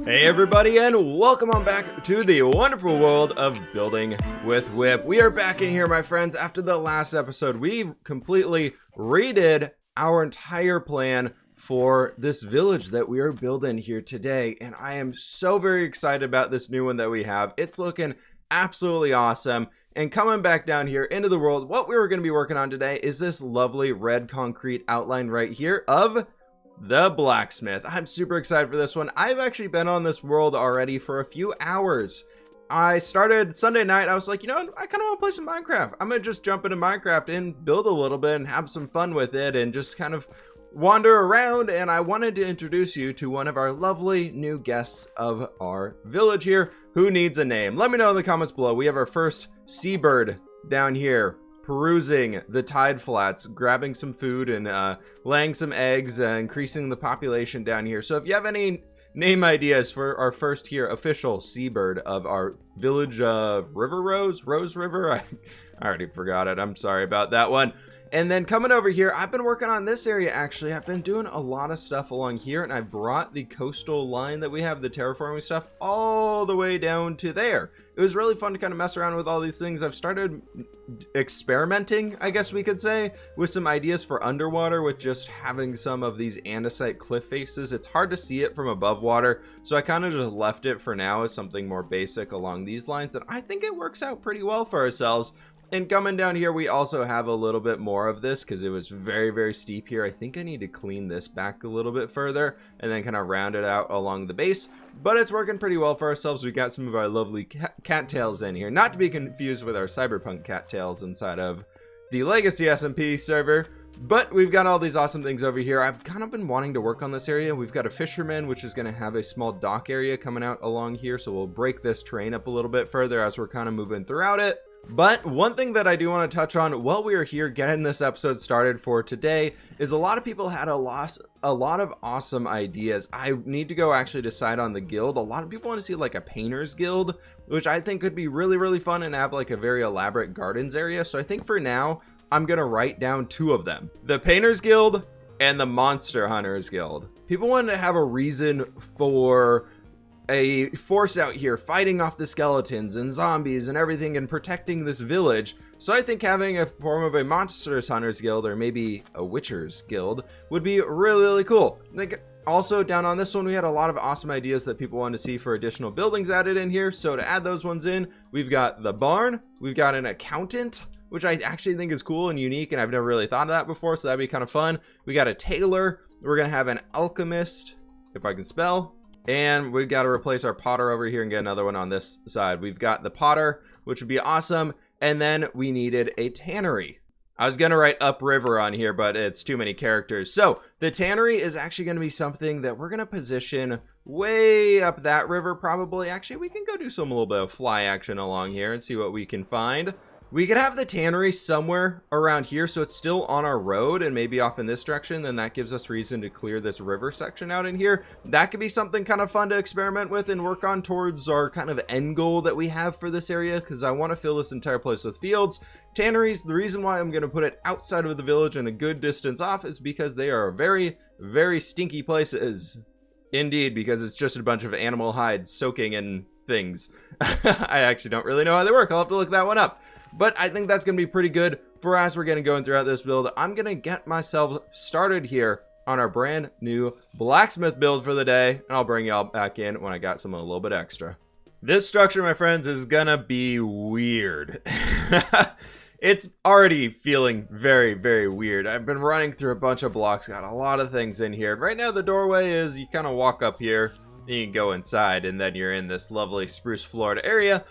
Hey everybody, and welcome on back to the wonderful world of building with Whip. We are back in here, my friends. After the last episode, we completely redid our entire plan for this village that we are building here today, and I am so very excited about this new one that we have. It's looking absolutely awesome. And coming back down here into the world, what we were going to be working on today is this lovely red concrete outline right here of the blacksmith. I'm super excited for this one. I've actually been on this world already for a few hours. I started Sunday night. I was like, you know, I kind of want to play some Minecraft. I'm going to just jump into Minecraft and build a little bit and have some fun with it and just kind of wander around. And I wanted to introduce you to one of our lovely new guests of our village here who needs a name. Let me know in the comments below. We have our first seabird down here, perusing the tide flats, grabbing some food and laying some eggs, increasing the population down here. So if you have any name ideas for our first here official seabird of our village of Rose River, I already forgot it. I'm sorry about that one. And then coming over here, I've been working on this area actually. I've been doing a lot of stuff along here, and I brought the coastal line that we have, the terraforming stuff, all the way down to there. It was really fun to kind of mess around with all these things. I've started experimenting, I guess we could say, with some ideas for underwater with just having some of these andesite cliff faces. It's hard to see it from above water, so I kind of just left it for now as something more basic along these lines, and I think it works out pretty well for ourselves. And coming down here, we also have a little bit more of this because it was very, very steep here. I think I need to clean this back a little bit further and then kind of round it out along the base. But it's working pretty well for ourselves. We got some of our lovely cattails in here. Not to be confused with our cyberpunk cattails inside of the Legacy SMP server. But we've got all these awesome things over here. I've kind of been wanting to work on this area. We've got a fisherman, which is going to have a small dock area coming out along here. So we'll break this terrain up a little bit further as we're kind of moving throughout it. But one thing that I do want to touch on while we are here getting this episode started for today is a lot of people had a lot of awesome ideas. I need to go actually decide on the guild. A lot of people want to see like a painter's guild, which I think could be really, really fun and have like a very elaborate gardens area. So I think for now, I'm going to write down two of them: the painter's guild and the monster hunters guild. People want to have a reason for a force out here fighting off the skeletons and zombies and everything and protecting this village. So I think having a form of a monsters hunters guild or maybe a witchers guild would be really, really cool. I think also down on this one, we had a lot of awesome ideas that people wanted to see for additional buildings added in here. So to add those ones in, we've got the barn, we've got an accountant, which I actually think is cool and unique, and I've never really thought of that before, so that'd be kind of fun. We got a tailor, we're gonna have an alchemist, if I can spell. And we've got to replace our potter over here and get another one on this side. We've got the potter, which would be awesome. And then we needed a tannery. I was going to write upriver on here, but it's too many characters. So the tannery is actually going to be something that we're going to position way up that river probably. Actually, we can go do some little bit of fly action along here and see what we can find. We could have the tannery somewhere around here, so it's still on our road and maybe off in this direction. Then that gives us reason to clear this river section out in here. That could be something kind of fun to experiment with and work on towards our kind of end goal that we have for this area, because I want to fill this entire place with fields. Tanneries, the reason why I'm going to put it outside of the village and a good distance off is because they are very, very stinky places. Indeed, because it's just a bunch of animal hides soaking in things. I actually don't really know how they work. I'll have to look that one up. But I think that's going to be pretty good for as we're getting going throughout this build. I'm going to get myself started here on our brand new blacksmith build for the day. And I'll bring y'all back in when I got something a little bit extra. This structure, my friends, is going to be weird. It's already feeling very, very weird. I've been running through a bunch of blocks, got a lot of things in here. Right now, the doorway is you kind of walk up here, and you can go inside, and then you're in this lovely spruce floored area.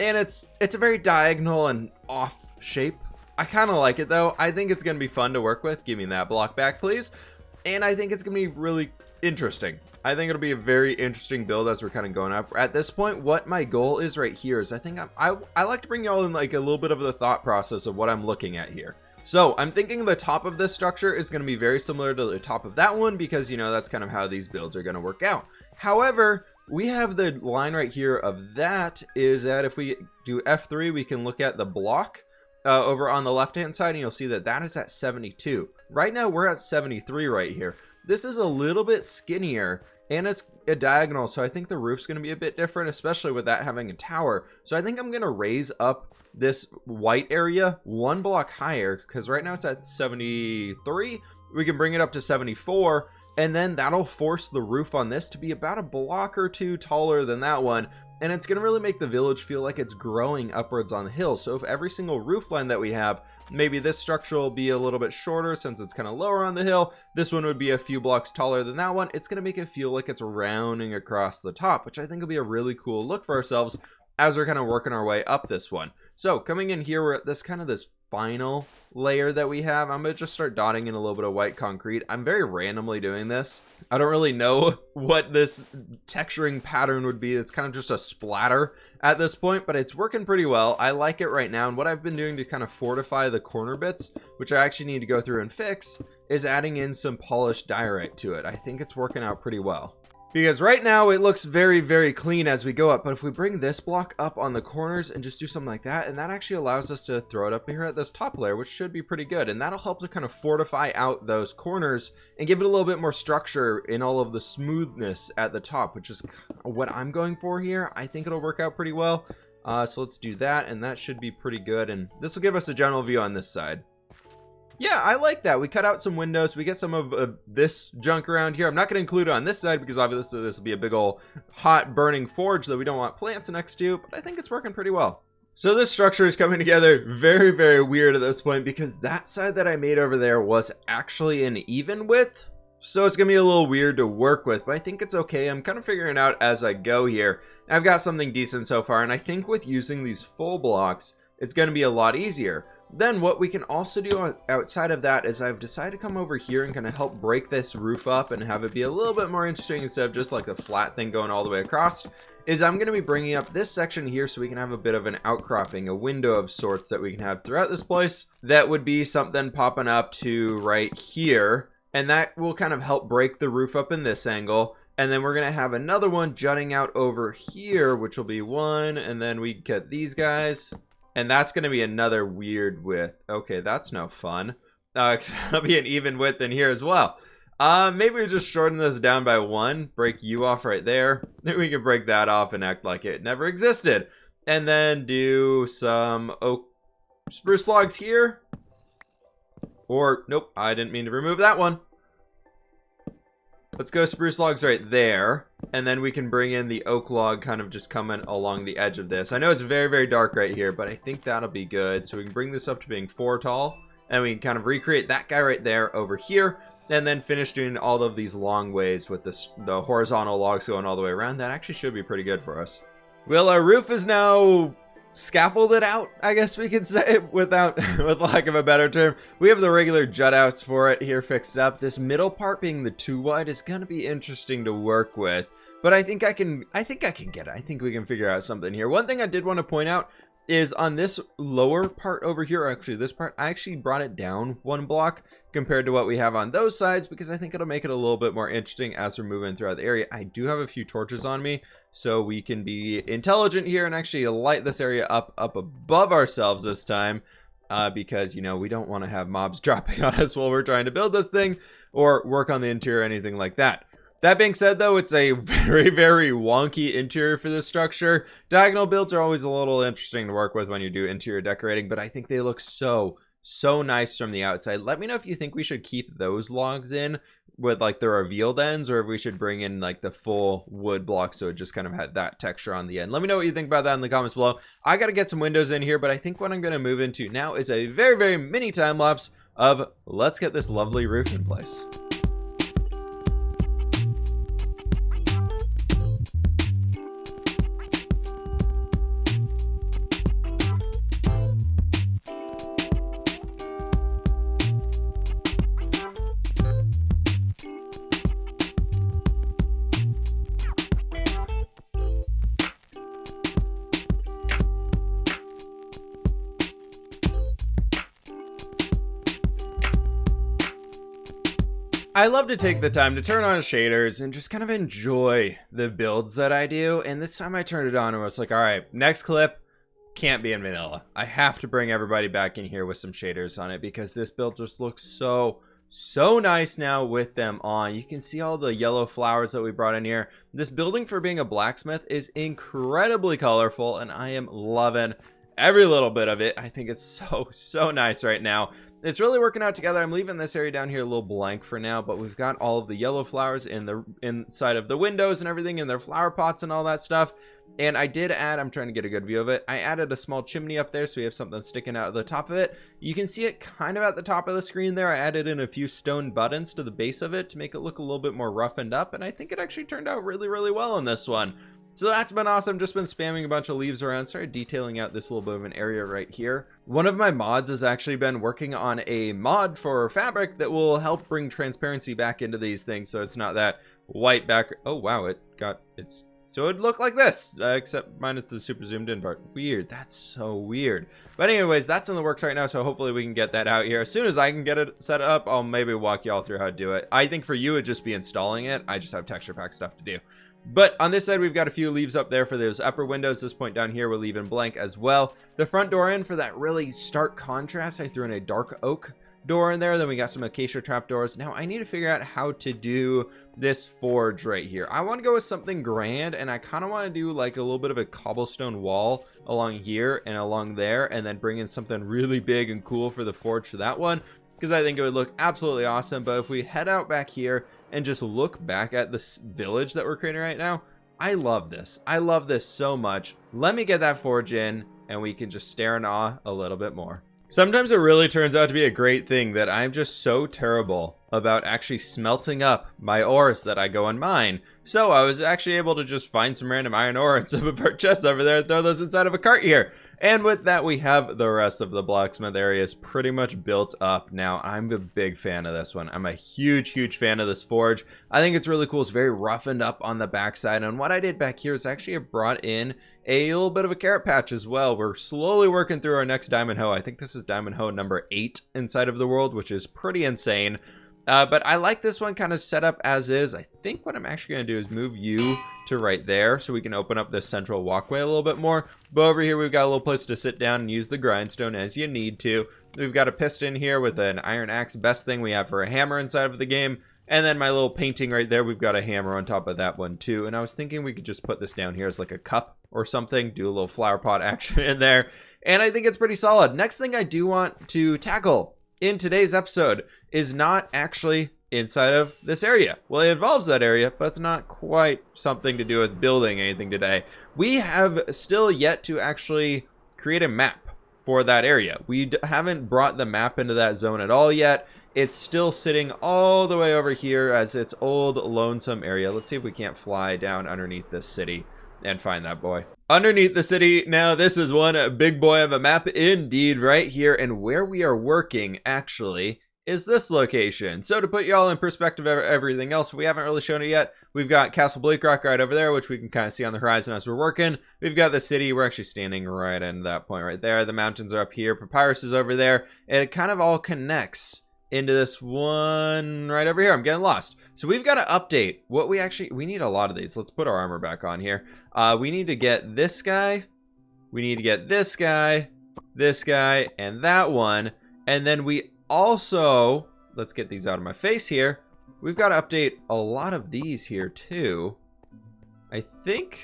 And it's a very diagonal and off shape. I kind of like it though. I think it's going to be fun to work with. Give me that block back, please. And I think it's going to be really interesting. I think it'll be a very interesting build as we're kind of going up. At this point, what my goal is right here is I like to bring y'all in like a little bit of the thought process of what I'm looking at here. So I'm thinking the top of this structure is going to be very similar to the top of that one because, you know, that's kind of how these builds are going to work out. However, we have the line right here of that is that if we do F3, we can look at the block over on the left hand side, and you'll see that that is at 72. Right now we're at 73 right here. this is a little bit skinnier and it's a diagonal, so I think the roof's going to be a bit different, especially with that having a tower. So I think I'm going to raise up this white area 1 block higher, because right now it's at 73. We can bring it up to 74, and then that'll force the roof on this to be about a block or 2 taller than that one. And it's going to really make the village feel like it's growing upwards on the hill. So if every single roof line that we have, maybe this structure will be a little bit shorter since it's kind of lower on the hill. This one would be a few blocks taller than that one. It's going to make it feel like it's rounding across the top, which I think will be a really cool look for ourselves as we're kind of working our way up this one. So coming in here, we're at this kind of this final layer that we have. I'm gonna just start dotting in a little bit of white concrete. I'm very randomly doing this. I don't really know what this texturing pattern would be. It's kind of just a splatter at this point, but it's working pretty well. I like it right now. And what I've been doing to kind of fortify the corner bits, which I actually need to go through and fix, is adding in some polished diorite to it. I think it's working out pretty well. Because right now it looks very, very clean as we go up. But if we bring this block up on the corners and just do something like that, and that actually allows us to throw it up here at this top layer, which should be pretty good. And that'll help to kind of fortify out those corners and give it a little bit more structure in all of the smoothness at the top, which is what I'm going for here. I think it'll work out pretty well. So let's do that, and that should be pretty good. And this will give us a general view on this side. Yeah, I like that. We cut out some windows. We get some of this junk around here. I'm not going to include it on this side because obviously this will be a big old hot burning forge that we don't want plants next to, but I think it's working pretty well. So this structure is coming together very, very weird at this point because that side that I made over there was actually an even width. So it's going to be a little weird to work with, but I think it's okay. I'm kind of figuring it out as I go here. I've got something decent so far, and I think with using these full blocks, it's going to be a lot easier. Then what we can also do outside of that is I've decided to come over here and kind of help break this roof up and have it be a little bit more interesting instead of just like a flat thing going all the way across. Is I'm going to be bringing up this section here so we can have a bit of an outcropping, a window of sorts that we can have throughout this place. That would be something popping up to right here, and that will kind of help break the roof up in this angle. And then we're going to have another one jutting out over here, which will be one, and then we get these guys. And that's going to be another weird width. Okay, that's no fun. That'll be an even width in here as well. Maybe we just shorten this down by 1. Break you off right there. Then we can break that off and act like it never existed. And then do some oak spruce logs here. Or, nope, I didn't mean to remove that one. Let's go spruce logs right there, and then we can bring in the oak log kind of just coming along the edge of this. I know it's very, very dark right here, but I think that'll be good. So we can bring this up to being 4 tall, and we can kind of recreate that guy right there over here, and then finish doing all of these long ways with the horizontal logs going all the way around. That actually should be pretty good for us. Well, our roof is now scaffolded out, I guess we could say, with lack of a better term. We have the regular jut outs for it here fixed up. This middle part being the 2 wide is going to be interesting to work with, but I think I can get it. I think we can figure out something here. One thing I did want to point out is on this lower part over here, actually this part, I actually brought it down 1 block compared to what we have on those sides because I think it'll make it a little bit more interesting as we're moving throughout the area. I do have a few torches on me, so we can be intelligent here and actually light this area up above ourselves this time because, you know, we don't want to have mobs dropping on us while we're trying to build this thing or work on the interior or anything like that. That being said, though, it's a very, very wonky interior for this structure. Diagonal builds are always a little interesting to work with when you do interior decorating, but I think they look so nice from the outside. Let me know if you think we should keep those logs in with like the revealed ends, or if we should bring in like the full wood block so it just kind of had that texture on the end. Let me know what you think about that in the comments below. I got to get some windows in here, but I think what I'm going to move into now is a very, very mini time lapse of let's get this lovely roof in place. I love to take the time to turn on shaders and just kind of enjoy the builds that I do. And this time I turned it on and was like, all right, next clip can't be in vanilla. I have to bring everybody back in here with some shaders on it because this build just looks so nice now with them on. You can see all the yellow flowers that we brought in here. This building, for being a blacksmith, is incredibly colorful, and I am loving every little bit of it. I think it's so nice right now. It's really working out together. I'm leaving this area down here a little blank for now, but we've got all of the yellow flowers in the inside of the windows and everything, in their flower pots and all that stuff. And I did add, I'm trying to get a good view of it, I added a small chimney up there so we have something sticking out of the top of it. You can see it kind of at the top of the screen there. I added in a few stone buttons to the base of it to make it look a little bit more roughened up, and I think it actually turned out really well on this one. So that's been awesome. Just been spamming a bunch of leaves around. Started detailing out this little bit of an area right here. One of my mods has actually been working on a mod for fabric that will help bring transparency back into these things, so it's not that white back. Oh wow, so it'd look like this, except minus the super zoomed in part. Weird. That's so weird. But anyways, that's in the works right now, so hopefully we can get that out here. As soon as I can get it set up, I'll maybe walk y'all through how to do it. I think for you, it'd just be installing it. I just have texture pack stuff to do. But on this side, we've got a few leaves up there for those upper windows. This point down here, we're leaving blank as well. The front door in, for that really stark contrast, I threw in a dark oak door in there. Then we got some acacia trapdoors. Now I need to figure out how to do this forge right here. I want to go with something grand, and I kind of want to do like a little bit of a cobblestone wall along here and along there, and then bring in something really big and cool for the forge for that one, because I think it would look absolutely awesome. But if we head out back here and just look back at this village that we're creating right now, I love this. I love this so much. Let me get that forge in, and we can just stare in awe a little bit more. Sometimes it really turns out to be a great thing that I'm just so terrible about actually smelting up my ores that I go and mine. So I was actually able to just find some random iron ore in some of our chests over there and throw those inside of a cart here. And with that, we have the rest of the blacksmith areas pretty much built up. Now, I'm a big fan of this one. I'm a huge fan of this forge. I think it's really cool. It's very roughened up on the backside. And what I did back here is actually I brought in a little bit of a carrot patch as well. We're slowly working through our next diamond hoe. I think this is diamond hoe number 8 inside of the world, which is pretty insane. But I like this one kind of set up as is. I think what I'm actually going to do is move you to right there so we can open up this central walkway a little bit more. But over here, we've got a little place to sit down and use the grindstone as you need to. We've got a piston here with an iron axe, best thing we have for a hammer inside of the game. And then my little painting right there, we've got a hammer on top of that one too. And I was thinking we could just put this down here as like a cup or something, do a little flower pot action in there. And I think it's pretty solid. Next thing I do want to tackle in today's episode is not actually inside of this area. Well, it involves that area, but it's not quite something to do with building anything today. We have still yet to actually create a map for that area. We haven't brought the map into that zone at all yet. It's still sitting all the way over here as its old lonesome area. Let's see if we can't fly down underneath this city and find that boy. Underneath the city, now this is one big boy of a map indeed right here, and where we are working actually is this location. So to put y'all in perspective of everything else, we haven't really shown it yet. We've got Castle Bleakrock right over there, which we can kind of see on the horizon as we're working. We've got the city. We're actually standing right in that point right there. The mountains are up here. Papyrus is over there, and it kind of all connects into this one right over here. I'm getting lost. So we've got to update what we need a lot of these. Let's put our armor back on here. We need to get this guy. We need to get this guy, and that one. And then we also, let's get these out of my face here. We've got to update a lot of these here too. I think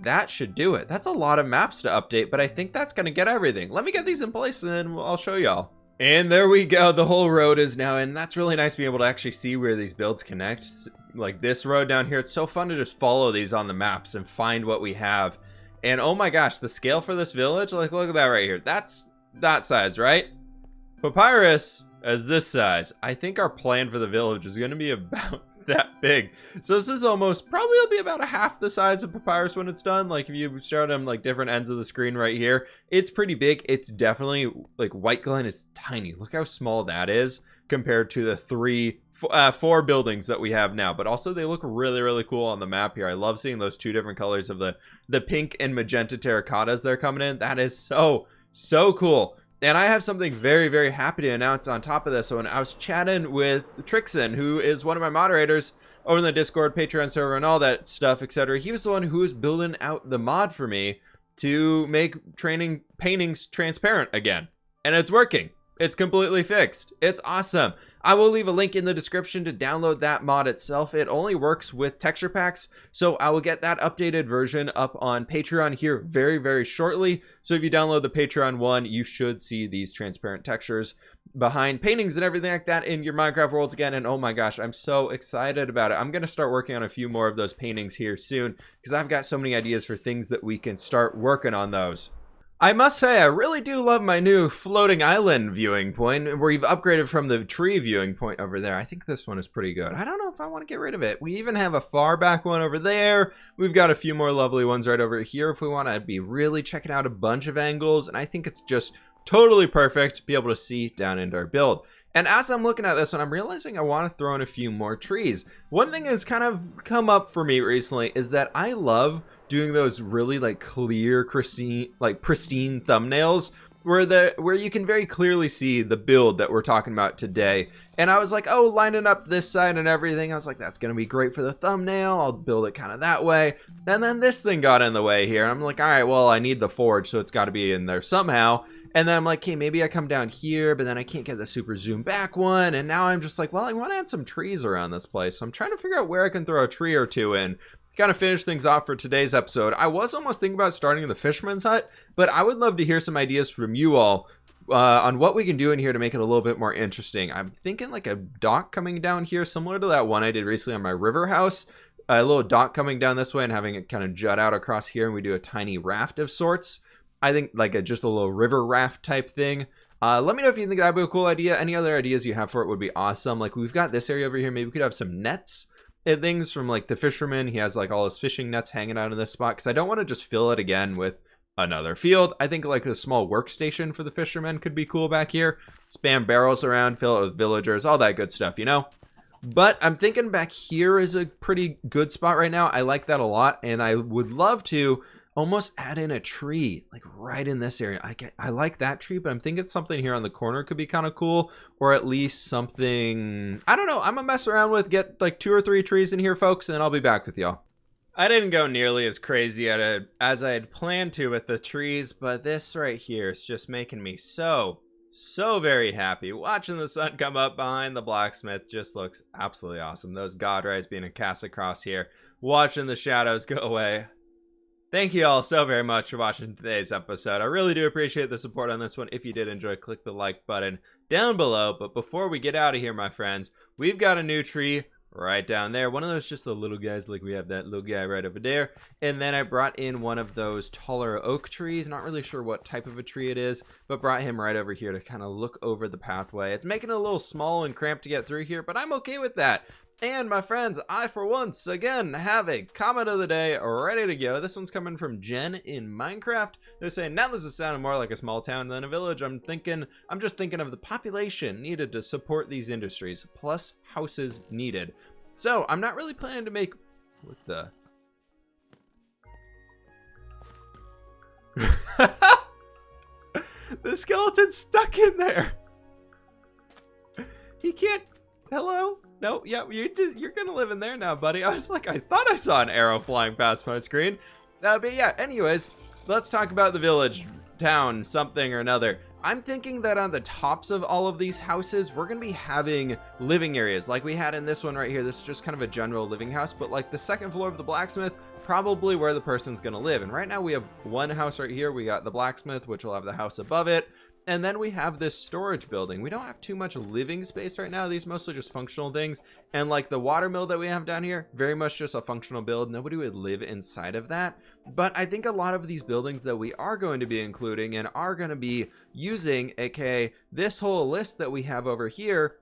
that should do it. That's a lot of maps to update, but I think that's going to get everything. Let me get these in place and I'll show y'all. And there we go. The whole road is now in. That's really nice being able to actually see where these builds connect. Like this road down here. It's so fun to just follow these on the maps and find what we have. And oh my gosh, the scale for this village, like look at that right here. That's that size, right? Papyrus as this size. I think our plan for the village is going to be about that big. So this is almost, probably will be about a half the size of Papyrus when it's done. Like if you start on like different ends of the screen right here, it's pretty big. It's definitely like White Glen is tiny. Look how small that is compared to the four buildings that we have now. But also they look really cool on the map here. I love seeing those two different colors of the pink and magenta terracottas they're coming in. That is so cool. And I have something very happy to announce on top of this. So when I was chatting with Trixon, who is one of my moderators over in the Discord, Patreon server, and all that stuff, etc., he was the one who was building out the mod for me to make paintings transparent again. And it's working. It's completely fixed. It's awesome. I will leave a link in the description to download that mod itself. It only works with texture packs, so I will get that updated version up on Patreon here very, very shortly. So if you download the Patreon one, you should see these transparent textures behind paintings and everything like that in your Minecraft worlds again. And oh my gosh, I'm so excited about it. I'm going to start working on a few more of those paintings here soon because I've got so many ideas for things that we can start working on those. I must say, I really do love my new floating island viewing point where you've upgraded from the tree viewing point over there. I think this one is pretty good. I don't know if I want to get rid of it. We even have a far back one over there. We've got a few more lovely ones right over here if we want to be really checking out a bunch of angles. And I think it's just totally perfect to be able to see down into our build. And as I'm looking at this one, I'm realizing I want to throw in a few more trees. One thing that's kind of come up for me recently is that I love doing those really like clear, pristine thumbnails where you can very clearly see the build that we're talking about today. And I was like, oh, lining up this side and everything. I was like, that's going to be great for the thumbnail. I'll build it kind of that way. And then this thing got in the way here. I'm like, all right, well, I need the forge, so it's got to be in there somehow. And then I'm like, okay, maybe I come down here, but then I can't get the super zoom back one. And now I'm just like, well, I want to add some trees around this place. So I'm trying to figure out where I can throw a tree or two in. Kind of finish things off for today's episode. I was almost thinking about starting the Fisherman's hut, but I would love to hear some ideas from you all on what we can do in here to make it a little bit more interesting. I'm thinking like a dock coming down here, similar to that one I did recently on my river house. A little dock coming down this way and having it kind of jut out across here, and we do a tiny raft of sorts. I think like just a little river raft type thing. Let me know if you think that'd be a cool idea. Any other ideas you have for it would be awesome. Like we've got this area over here. Maybe we could have some nets and things from like the Fisherman. He has like all his fishing nets hanging out in this spot because I don't want to just fill it again with another field. I think like a small workstation for the Fisherman could be cool back here. Spam barrels around, fill it with villagers, all that good stuff, you know? But I'm thinking back here is a pretty good spot right now. I like that a lot, and I would love to almost add in a tree like right in this area. I like that tree, but I'm thinking something here on the corner could be kind of cool, or at least something, I don't know. I'm gonna mess around with, get like 2 or 3 trees in here, folks, and I'll be back with y'all. I didn't go nearly as crazy at it as I had planned to with the trees, but this right here is just making me so very happy. Watching the sun come up behind the blacksmith just looks absolutely awesome. Those god rays being cast across here, watching the shadows go away. Thank you all so very much for watching today's episode. I really do appreciate the support on this one. If you did enjoy, click the like button down below. But before we get out of here, my friends, we've got a new tree right down there. One of those just the little guys, like we have that little guy right over there. And then I brought in one of those taller oak trees. Not really sure what type of a tree it is, but brought him right over here to kind of look over the pathway. It's making it a little small and cramped to get through here, but I'm okay with that. And my friends, I for once again have a comment of the day ready to go. This one's coming from Jen in Minecraft. They're saying, now this is sounding more like a small town than a village. I'm just thinking of the population needed to support these industries, plus houses needed. So I'm not really planning to make, what the? The skeleton's stuck in there. He can't, hello? No, yeah, you're gonna live in there now, buddy. I was like, I thought I saw an arrow flying past my screen. But yeah, anyways, let's talk about the village, town, something or another. I'm thinking that on the tops of all of these houses, we're gonna be having living areas like we had in this one right here. This is just kind of a general living house, but like the second floor of the blacksmith, probably where the person's gonna live. And right now we have one house right here. We got the blacksmith, which will have the house above it. And then we have this storage building. We don't have too much living space right now. These mostly just functional things. And like the water mill that we have down here, very much just a functional build. Nobody would live inside of that. But I think a lot of these buildings that we are going to be including and are going to be using, aka this whole list that we have over here,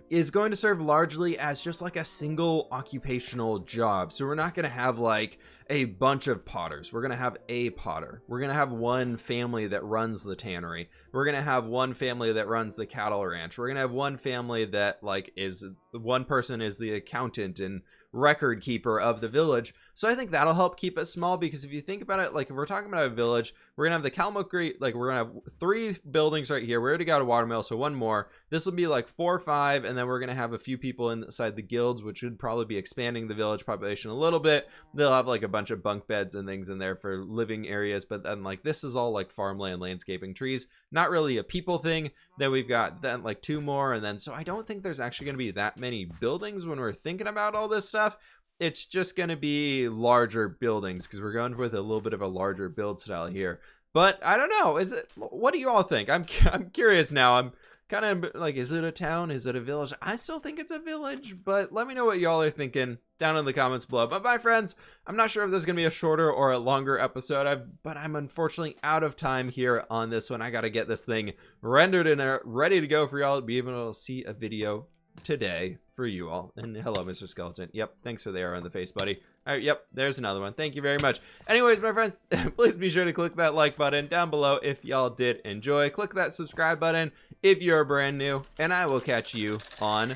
is going to serve largely as just like a single occupational job. So we're not going to have like a bunch of potters. We're going to have a potter. We're going to have one family that runs the tannery. We're going to have one family that runs the cattle ranch. We're going to have one family that like is, one person is the accountant and record keeper of the village. So I think that'll help keep it small, because if you think about it, like if we're talking about a village, we're gonna have the Kalmukri, like we're gonna have 3 buildings right here. We already got a watermill, so one more. This will be like 4 or 5, and then we're gonna have a few people inside the guilds, which would probably be expanding the village population a little bit. They'll have like a bunch of bunk beds and things in there for living areas, but then like this is all like farmland, landscaping, trees. not really a people thing. Then we've got then like 2 more, and then so I don't think there's actually going to be that many buildings when we're thinking about all this stuff. It's just going to be larger buildings because we're going with a little bit of a larger build style here. But I don't know. What do you all think? I'm curious now. I'm kind of like, is it a town? Is it a village? I still think it's a village, but let me know what y'all are thinking down in the comments below. But my friends, I'm not sure if this is going to be a shorter or a longer episode, but I'm unfortunately out of time here on this one. I got to get this thing rendered and ready to go for y'all to be able to see a video today for you all. And hello, Mr. Skeleton. Yep, thanks for the arrow in the face, buddy. All right, yep, there's another one. Thank you very much. Anyways, my friends, please be sure to click that like button down below if y'all did enjoy. Click that subscribe button if you're brand new, and I will catch you on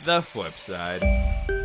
the flip side.